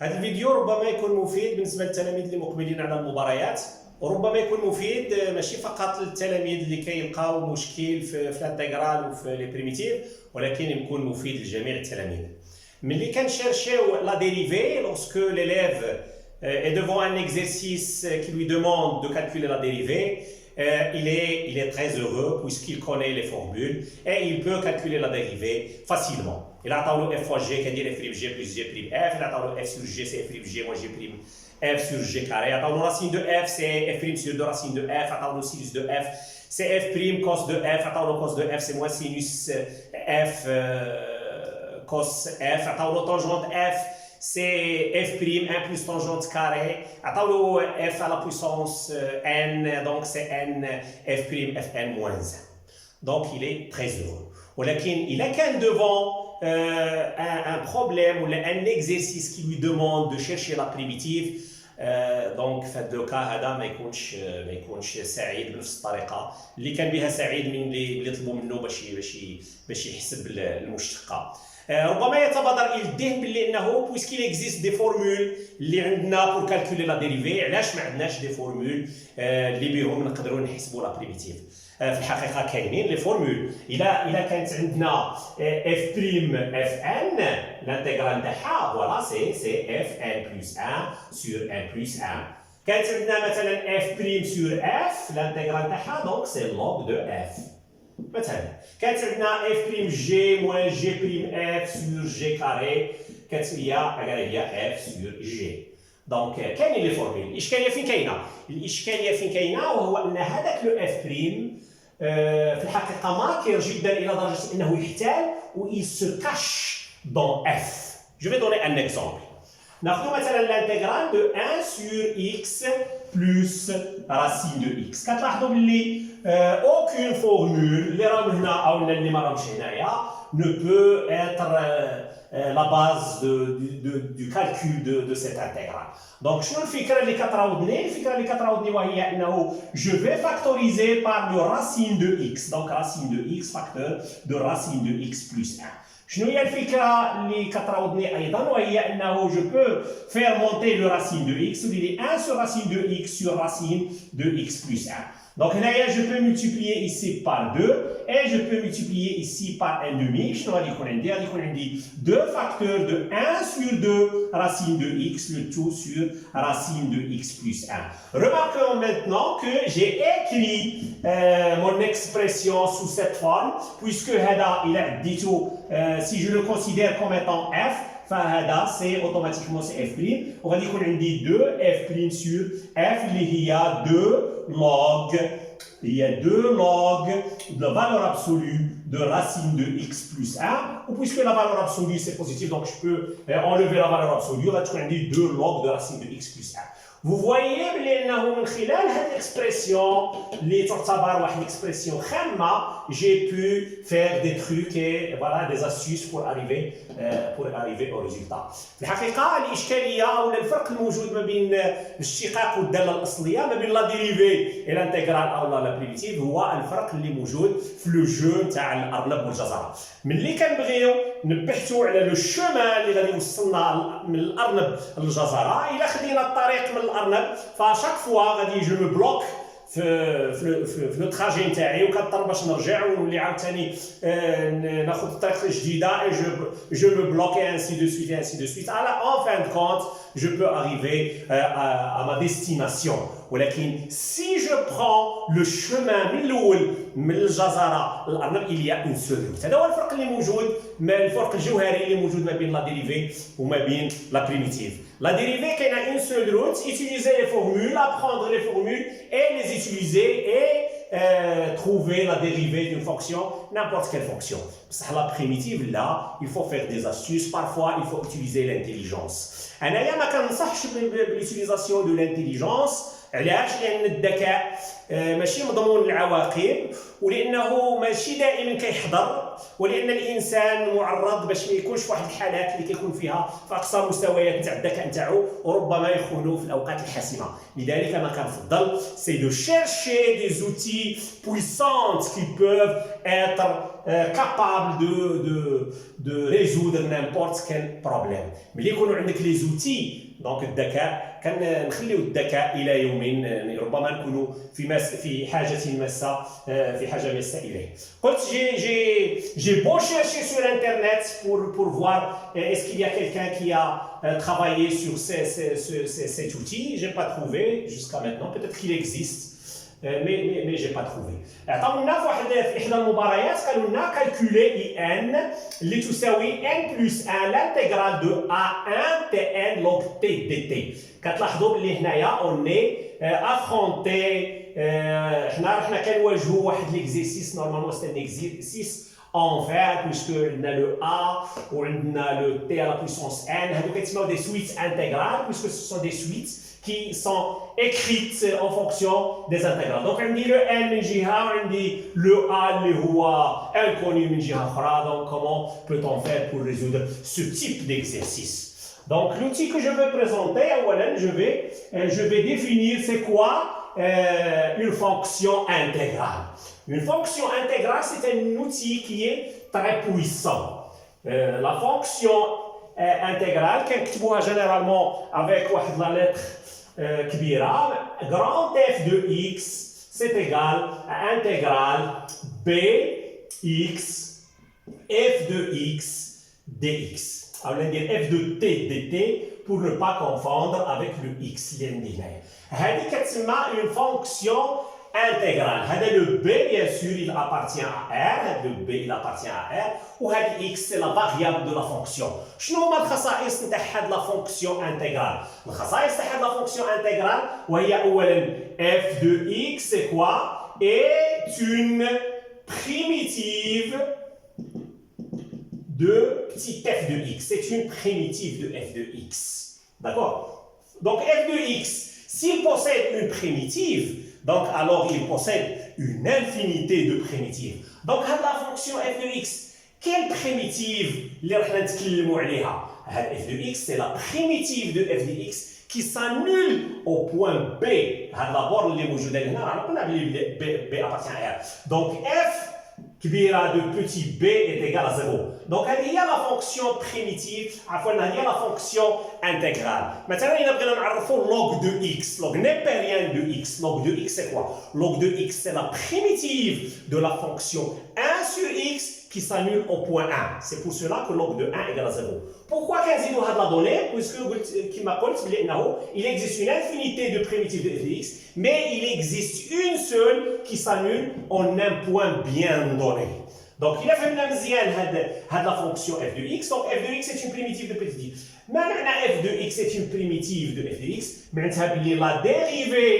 هذا الفيديو ربما يكون مفيد بالنسبه للتلاميذ اللي مقبلين على المباريات، وربما يكون مفيد ماشي فقط للتلاميذ اللي كيلقاو مشكل في الانتيغرال وفي لي بريميتيف، ولكن يكون مفيد لجميع التلاميذ. ملي كنشيرشيو لا dérivée lorsque l'élève est devant un exercice qui lui demande de calculer la dérivée, il est très heureux puisqu'il connaît les formules et il peut calculer la dérivée facilement. Il a عطاو له f fois g كيدير f g plus g prime f, il a عطاو له f sur g c'est f prime g moins g prime f sur g carré, عطاو له racine de f c'est f prime sur 2 racine de f, عطاو له sinus de f c'est f prime cos de f, عطاو له cos de f c'est moins sinus f cos f, عطاو له tangente f c'est f prime 1 plus tangente carré, عطاو له f à la puissance n, donc c'est n f prime fn moins 1. Donc il est très heureux. ولكن إذا كان devant un problème ou un exercice qui lui demande de chercher la primitive, donc في هذا الكا هذا ما يكونش سعيد بنفس الطريقه اللي كان بها سعيد من اللي طلبوا منه باش يحسب المشتقه. ربما يتبادر الى الذهن باللي انه puisqu'il existe des formules اللي عندنا pour calculer la dérivée، علاش ما عندناش des formules اللي بهم نقدروا نحسبوا la primitive؟ في الحقيقه كاينين لي فورمول. اذا كانت عندنا اف بريم اف ان الانتيغرال تاعها فوالا سي اف ان بلس 1 سور ان بلس 1. كانت عندنا مثلا اف بريم سور اف الانتيغرال تاعها دونك سي لوغ دو اف. مثلا كانت عندنا اف بريم جي موان جي بريم اف سور جي كاري هي اف سور جي. دونك كاينين لي فورمول. الاشكاليه فين كاينه؟ الاشكاليه فين كاينه وهو ان هذاك لو اف بريم في الحقيقه ماكر جدا الى درجه انه يحتال و il se cache dans f. Je vais donner un exemple. ناخذ مثلا الانتيغرال دو 1 sur x plus racine de x. كتلاحظوا باللي aucune formule اللي راهم هنا او اللي ما راهمش هنايا ne peut être la base du calcul de cette intégrale. Donc, شنو الفكرة اللي كتراودني؟ الفكرة اللي كتراودني وهي أنه je vais factoriser par le racine de x. Donc, racine de x facteur de racine de x plus 1. شنو هي الفكرة اللي كتراودني أيضا وهي أنه je peux faire monter le racine de x اللي 1 sur racine de x sur racine de x plus 1. Donc là, je peux multiplier ici par 2 et je peux multiplier ici par 1 demi. Je vais dire 2 facteurs de 1 sur 2 racine de x, le tout sur racine de x plus 1. Remarquons maintenant que j'ai écrit mon expression sous cette forme, puisque si je le considère comme étant f, فهذا سي اوتوماتيكمون سي اف بريم وغادي يكون عندي 2 اف بريم سور اف اللي هي 2 log de la valeur absolue de racine de x plus 1. Ou puisque la valeur absolue c'est positif, donc je peux enlever la valeur absolue, غادي تكون عندي 2 log de racine de x plus 1. Vous voyez بأنه من خلال هذه الإكسبرسيون اللي تعتبر واحد الإكسبرسيون خامة j'ai pu faire des trucs et voilà des astuces pour arriver au résultat. في الحقيقة الإشكالية أو الفرق الموجود ما بين الاشتقاق والدالة الأصلية ما بين لا ديريفي الانتيغرال أو لا بريميتيف هو الفرق اللي موجود في لو جو تاع الأرنب والجزرة. ملي كنبغيو نبحثوا على لو شومان اللي غادي يوصلنا من الأرنب للجزرة، إلا خدينا الطريق من الأرنب فشاك فوا غادي جو مو بلوك في لو تراجي نتاعي وكنضطر باش نرجع ونولي عاوتاني ناخذ الطريق الجديده et je me bloque et ainsi de suite. En fin de compte, je peux arriver à ma destination. ولكن si je prends le chemin من الاول من الجزره للارنب il y a une seule route. هذا هو الفرق اللي موجود، الفرق الجوهري اللي موجود ما بين لا ديريفي وما بين لا بريميتيف. La dérivée qui a une seule route, utiliser les formules, apprendre les formules et les utiliser et trouver la dérivée d'une fonction, n'importe quelle fonction. La primitive là, il faut faire des astuces, parfois il faut utiliser l'intelligence. أنا ما كنصحش بالutilisation de l'intelligence. علاش؟ لأن الذكاء ماشي مضمون العواقب ولأنه ماشي دائما كيحضر ولأن الإنسان معرض باش ما يكونش في واحد الحالات اللي كيكون فيها في أقصى مستويات نتاع الذكاء نتاعو وربما يخونوا في الأوقات الحاسمة. لذلك أنا كنفضل سي دو chercher des outils puissants qui peuvent être capable de résoudre n'importe quel problème. ملي يكونوا عندك لي زوتي دونك الذكاء كنخليو الذكاء الى يوم ربما نكونوا في حاجه ماسه اليه. قلت j'ai beau chercher sur internet pour voir est-ce qu'il y a quelqu'un qui a travaillé sur cet outil. J'ai pas trouvé jusqu'à maintenant, peut-être qu'il existe. mais j'ai pas trouvé. عطاونا في احدى المباريات قالوا لنا calculer ان اللي تساوي n plus 1 l'intégrale de a1 tn log t dt. كتلاحظوا باللي هنايا on est affronté حنا كنواجهوا واحد ليكزيرسيس نورمالمون سي ان اكزيرسيس envers puisque on a le a ou on a le t à la puissance n. هادو كيتسموا des suites intégrales puisque ce sont des suites qui sont écrites en fonction des intégrales. Donc on dit le n من جهة on dit le a اللي هو inconnu من جهة أخرى. Donc comment peut-on faire pour résoudre ce type d'exercice? Donc l'outil que je vais présenter, je vais définir c'est quoi une fonction intégrale. Une fonction intégrale, c'est un outil qui est très puissant. La fonction intégrale, كنكتبوها généralement avec la lettre كبيرة, grand F de x, c'est égal à intégrale bx f de x dx. Alors, on va dire f de t dt pour ne pas confondre avec le x. C'est une fonction intégrale. Le b, bien sûr, il appartient à R. Le b, il appartient à R. Ou x, c'est la variable de la fonction. شنو هما الخصائص نتاع هاد لا فونكسيون انتغرال؟ الخصائص تاع هاد لا فونكسيون انتغرال وهي اولا f de x c'est quoi؟ est une primitive de petit f de x. C'est une primitive de f de x. D'accord? Donc f de x, s'il possède une primitive, donc alors il possède une infinité de primitives. Donc la fonction f de x, quelle primitive اللي راح نتكلموا عليها؟ f de x, c'est la primitive de f de x qui s'annule au point B. هذا لابور اللي موجوده هنا رانا قلنا بلي b appartient à R. Donc f كبيرة de petit b est égal à 0. Donc هذه هي la fonction primitive, عفوا هذه هي la fonction intégrale. مثلا إذا بغينا نعرفوا log de x, log népérien de x, log de x c'est quoi? Log de x c'est la primitive de la fonction 1 sur x qui s'annule au point 1. C'est pour cela que log de 1 égale à 0. Pourquoi كنزيدوا هاد la donnée? Puisque كما قلت بلي انه il existe une infinité de primitives de f de x, mais il existe une seule qui s'annule en un point bien donné. Donc il a فهمنا مزيان هاد la fonction f de x. Donc f de x est une primitive de petit. ما معنى f de x est une primitive de f de x؟ معناتها بلي la dérivée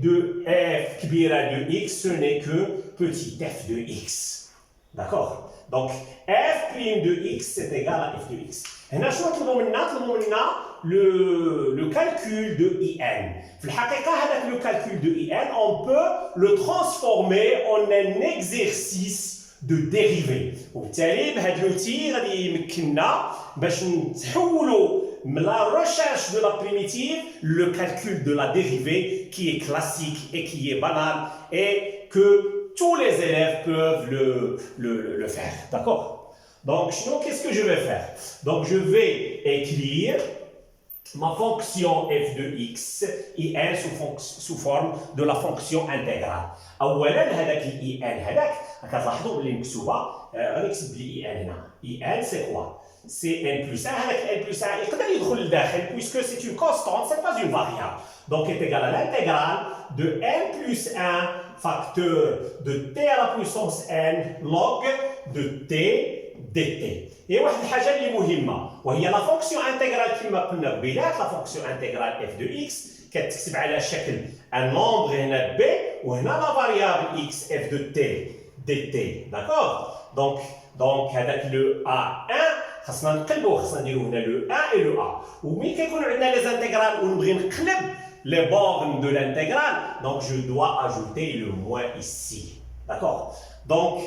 de f كبيرة de x ce n'est que petit f de x. D'accord? Donc f' de x c'est égal à f de x. هنا شنو طلبوا منا le calcul de in. في الحقيقة هذاك le calcul de in on peut le transformer en un exercice de dérivée. وبالتالي بهذا l'outil غادي يمكننا باش نتحولوا من la recherche de la primitive le calcul de la dérivée qui est classique et qui est banal et que tous les élèves peuvent le faire. D'accord? Donc, qu'est-ce que je vais faire? Donc, je vais écrire ma fonction f de x in sous forme de la fonction intégrale. أولاً هذاك ال in هذاك كتلاحظوا بلي مكتوبة غادي نكتب لي in هنا. in c'est quoi? C'est n plus 1. هذاك n plus 1 يقدر يدخل لداخل puisque c'est une constante, c'est pas une variable. Donc, est égal à l'intégrale de n plus 1 facteur de t à la puissance n log de t dt. Et واحد الحاجة اللي مهمة وهي la fonction intégrale كما قلنا قبيلات la fonction intégrale f de x كتكتب على شكل un nombre هنا b وهنا la variable x f de t dt. D'accord? Donc هذاك le a1 خاصنا نقلبوه خاصنا نديرو هنا le 1 et le a. وملي كيكونوا عندنا les intégrales ونبغي نقلب les bornes de l'intégrale, donc je dois ajouter le moins ici. D'accord? Donc,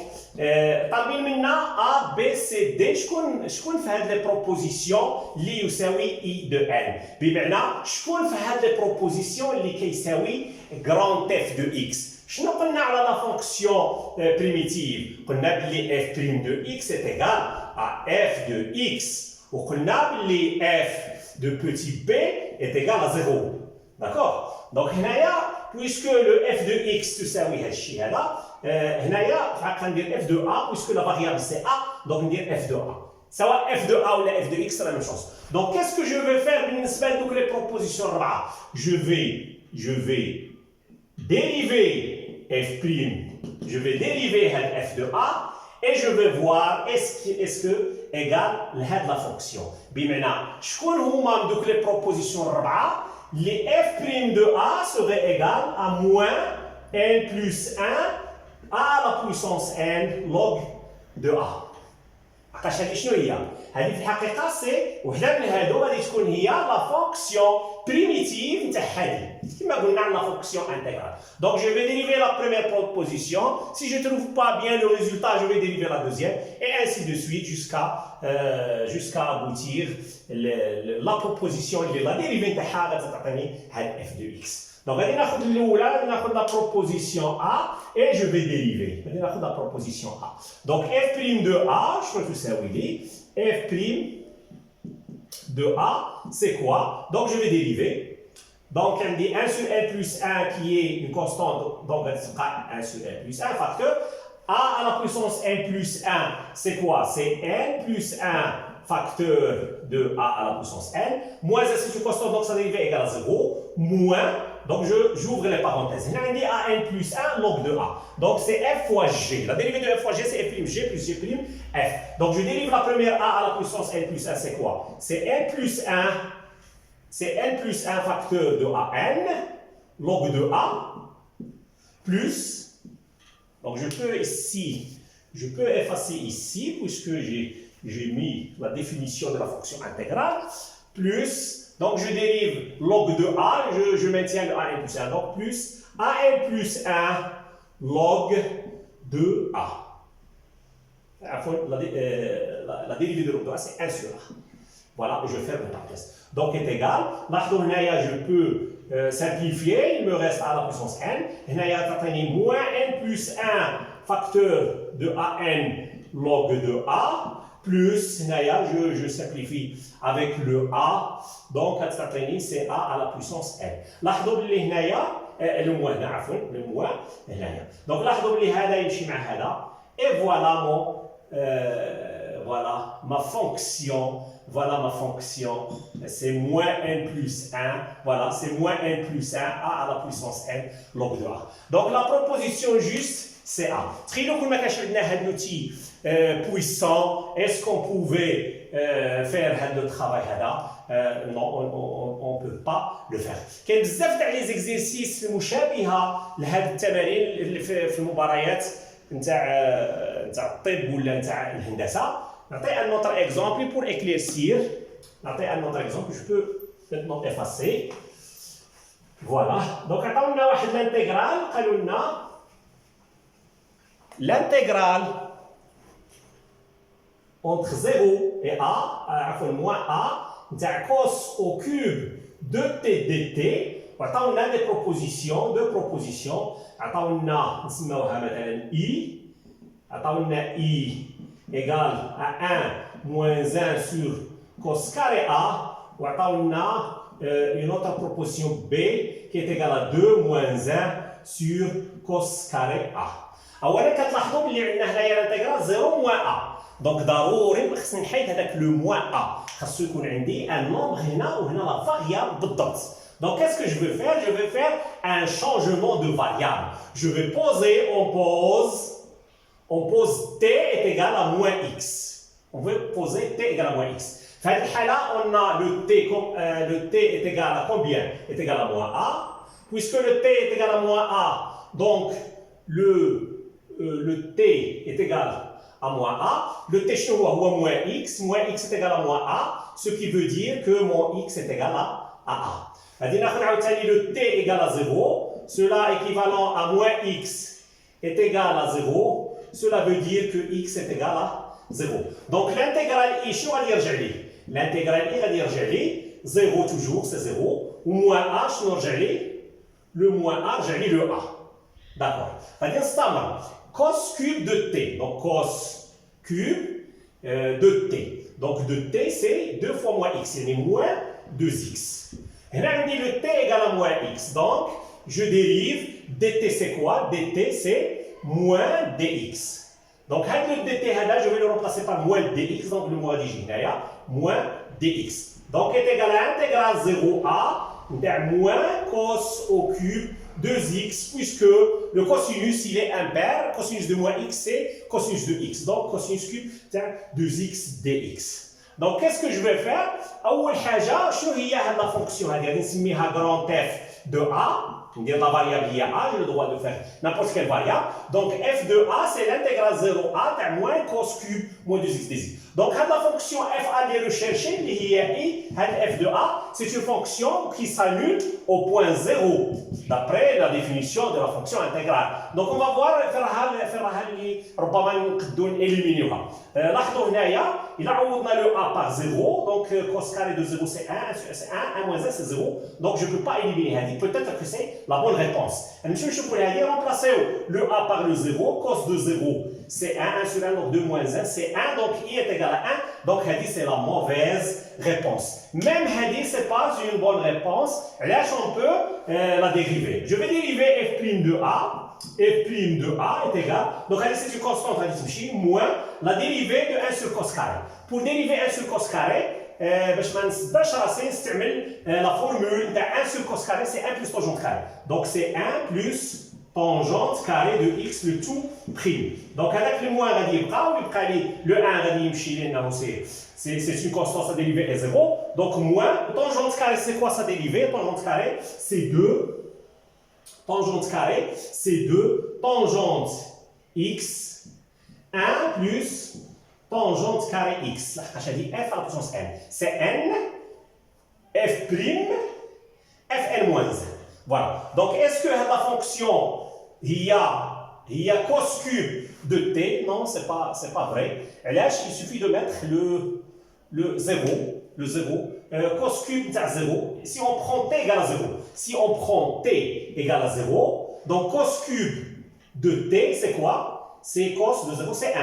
طالبين منا A, B, C, D. شكون في هاد لي بروبوزيسيون اللي يساوي I de N؟ بمعنى شكون في هاد لي بروبوزيسيون اللي كيساوي grand F de X؟ شنو قلنا على لا فونكسيون بريميتيف؟ قلنا بلي F' de X est égal à F de X. وقلنا بلي F de petit b est égal à 0. D'accord? Donc, puisque le f de x تساوي هذا الشيء هذا, هنايا غندير f de a puisque la variable c'est a, donc ندير f de a. سواء f de a ou la f de x, c'est la même chose. Donc, qu'est-ce que je vais faire بالنسبة لدوك les propositions 4? Je vais dériver f', je vais dériver f de a et je vais voir est-ce que égal لهاد la fonction. بمعنى شكون هما دوك les propositions 4 les f' de a serait égal à moins n plus 1 à la puissance n log de a. عقاش هذه شنو هي؟ هذه في الحقيقة سي وحدة من هادو غادي تكون هي لا فونكسيون بريميتيف نتاع هذه كما قلنا على لا فونكسيون انتيغرال. Donc je vais dériver la première proposition. Si je ne trouve pas bien le résultat, je vais dériver la deuxième et ainsi de suite jusqu'à aboutir la proposition اللي la dérivée نتاعها غادي تعطيني هاد f de x. Donc غادي ناخذ الاولى ناخذ la proposition a et je vais dériver. غادي ناخذ la proposition a. Donc f' de a شنو تساوي لي؟ f' de a c'est quoi? Donc je vais dériver. Donc on dit 1 sur n plus 1 qui est une constante, donc ça sera 1 sur n plus 1 facteur. A à la puissance n plus 1, c'est quoi? C'est n plus 1 facteur de a à la puissance n. Moins s c'est une constante, donc sa dérivée est égale à 0. Moins, donc j'ouvre les parenthèses. On dit a n plus 1 log de a. Donc c'est f fois g. La dérivée de f fois g, c'est f' g plus g' f. Donc je dérive la première a à la puissance n plus 1, c'est quoi? C'est n plus 1. C'est n plus 1 facteur de an log de a plus, donc je peux effacer ici puisque j'ai mis la définition de la fonction intégrale, plus, donc je dérive log de a, je maintiens le an plus 1, donc plus an plus 1 log de a. La dérivée de log de a, c'est 1 sur a. Voilà, je ferme la parenthèse. Donc est égal. لاحظوا هنايا je peux simplifier, il me reste a à la puissance n. هنايا تعطيني moins n plus 1 facteur de an log de a plus هنايا je simplifie avec le a. Donc تعطيني c'est a à la puissance n. لاحظوا باللي هنايا le moins هنا عفوا le moins هنايا. Donc لاحظوا باللي هذا يمشي مع هذا et voilà ma fonction. Voilà ma fonction, c'est moins n plus 1, voilà, c'est moins n plus 1, a à la puissance n log de a. Donc la proposition juste, c'est a. تخيلوا كل ما كانش عندنا هاد l'outil puissant, est-ce qu'on pouvait faire هاد le travail هذا؟ Non, on ne peut pas le faire. كاين بزاف تاع لي زيكزيرسيس مشابهة لهاد التمارين اللي في المباريات نتاع الطب ولا نتاع الهندسة. Un autre exemple pour éclaircir. Un autre exemple que je peux maintenant effacer. Voilà. Donc, on a l'intégrale entre 0 et a, moins a, cos au cube de t dt. On a des propositions, deux propositions. On a i égale à 1 moins 1 sur cos carré A, ou on a une autre proposition B qui est égale à 2 moins 1 sur cos carré A. أولا كتلاحظوا بلي عندنا هنايا الانتيغرال 0 moins A. دونك ضروري خصني نحيد هذاك لو moins A. خاصو يكون عندي ان نومبر هنا وهنا لا فاريابل بالضبط. Donc qu'est-ce que je vais faire? Je vais faire un changement de variable. Je vais poser, on pose t est égal à moins x. On veut poser t égale à moins x. Dans cette cas-là, on a le t est égal à combien? Est égal à moins a. Puisque le t est égal à moins a, donc le t est égal à moins a. Le t chez moi ou moins x est égal à moins a, ce qui veut dire que mon x est égal à a. Le t égale à 0, cela équivalent à moins x est égal à 0. cela veut dire que x est égal à 0. Donc l'intégrale i, شنو غادي يرجع لي؟ L'intégrale i غادي يرجع لي 0 toujours, c'est 0. Ou moins a, شنو رجع لي؟ Le moins a رجع لي le a. D'accord. غادي نستعمل cos cube de t. Donc cos cube de t. Donc de t, c'est 2 fois moins x. C'est moins 2x. Et là, on dit le t égale à moins x. Donc, je dérive. dt, c'est quoi? dt, c'est moins dx. Donc, le dt, je vais le remplacer par moins dx. Donc, le moins d'origine, moins dx. Donc, est égal à intégrale 0a, moins cos au cube 2x, puisque le cosinus, il est impair. Cosinus de moins x, c'est cosinus de x. Donc, cosinus cube, 2x dx. Donc, qu'est-ce que je vais faire? أول حاجة شنو هي هاد la fonction هذه؟ غادي نسميها grand f de a. ندير la variable هي a, j'ai le droit de faire n'importe quelle variable. Donc, f de a, c'est l'intégrale 0a تاع moins cos cube moins 2x dx. Donc, هاد la fonction f a اللي rechercher اللي هي i, هاد f de a, c'est une fonction qui s'annule au point 0, d'après la définition de la fonction intégrale. Donc, on va voir فراها اللي ربما نقدروا نإليمينيوها. لاحظوا هنايا إلا عوضنا le a par 0, donc cos carré de 0 c'est 1, 1 moins 1 c'est 0, donc je ne peux pas éliminer هذه. Peut-être que c'est la bonne réponse. نمشيو نشوفوا هذه remplacer le a par le 0, cos de 0 c'est 1, 1 sur 1, donc 2 moins 1 c'est 1, donc i est égal à 1, donc هذه c'est la mauvaise réponse. Même هذه c'est pas une bonne réponse, là on peut la dériver. Je vais dériver f' de a. F' de a est égal, donc c'est une constante moins la dérivée de 1 sur cos carré. Pour dériver 1 sur cos carré, باش ما نصدرش راسي نستعمل la formule تاع 1 sur cos carré, c'est 1 plus tangente carré. Donc c'est 1 plus tangente carré de x le tout prime. Donc هذاك le moins غادي يبقى ويبقى لي le 1 غادي يمشي لانه c'est une constante, sa dérivée est 0. Donc moins tangente carré, c'est quoi sa dérivée? Tangente carré, c'est 2. Tangente carré, c'est 2 tangente x 1 plus tangente carré x. Là, je dis f à la puissance n. C'est n, f', fn moins 1. Voilà. Donc, est-ce que la fonction, il y a cos cube de t? Non, c'est pas vrai. Et là, il suffit de mettre le 0. Cos cube de 0. Si on prend t égale à 0, si on prend t égale à 0, donc cos cube de t, c'est quoi? C'est cos de 0, c'est 1.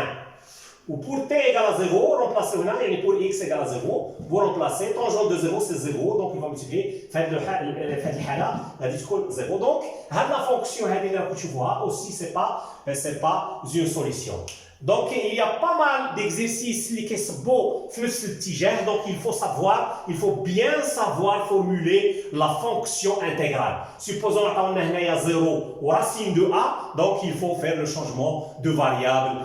Ou pour t égale à 0, remplacez هنا, et pour x égale à 0, vous remplacez, tangente de 0, c'est 0, donc on va multiplier, faites الحالة, غادي تكون 0. Donc, la fonction اللي راكم تشوفوها aussi, c'est pas une solution. Donc, il y a pas mal d'exercices qui sont beaux, donc il faut bien savoir formuler la fonction intégrale. Supposons qu'on a 0 ou racine de a, donc il faut faire le changement de variable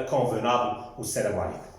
convenable. Salam alaikum.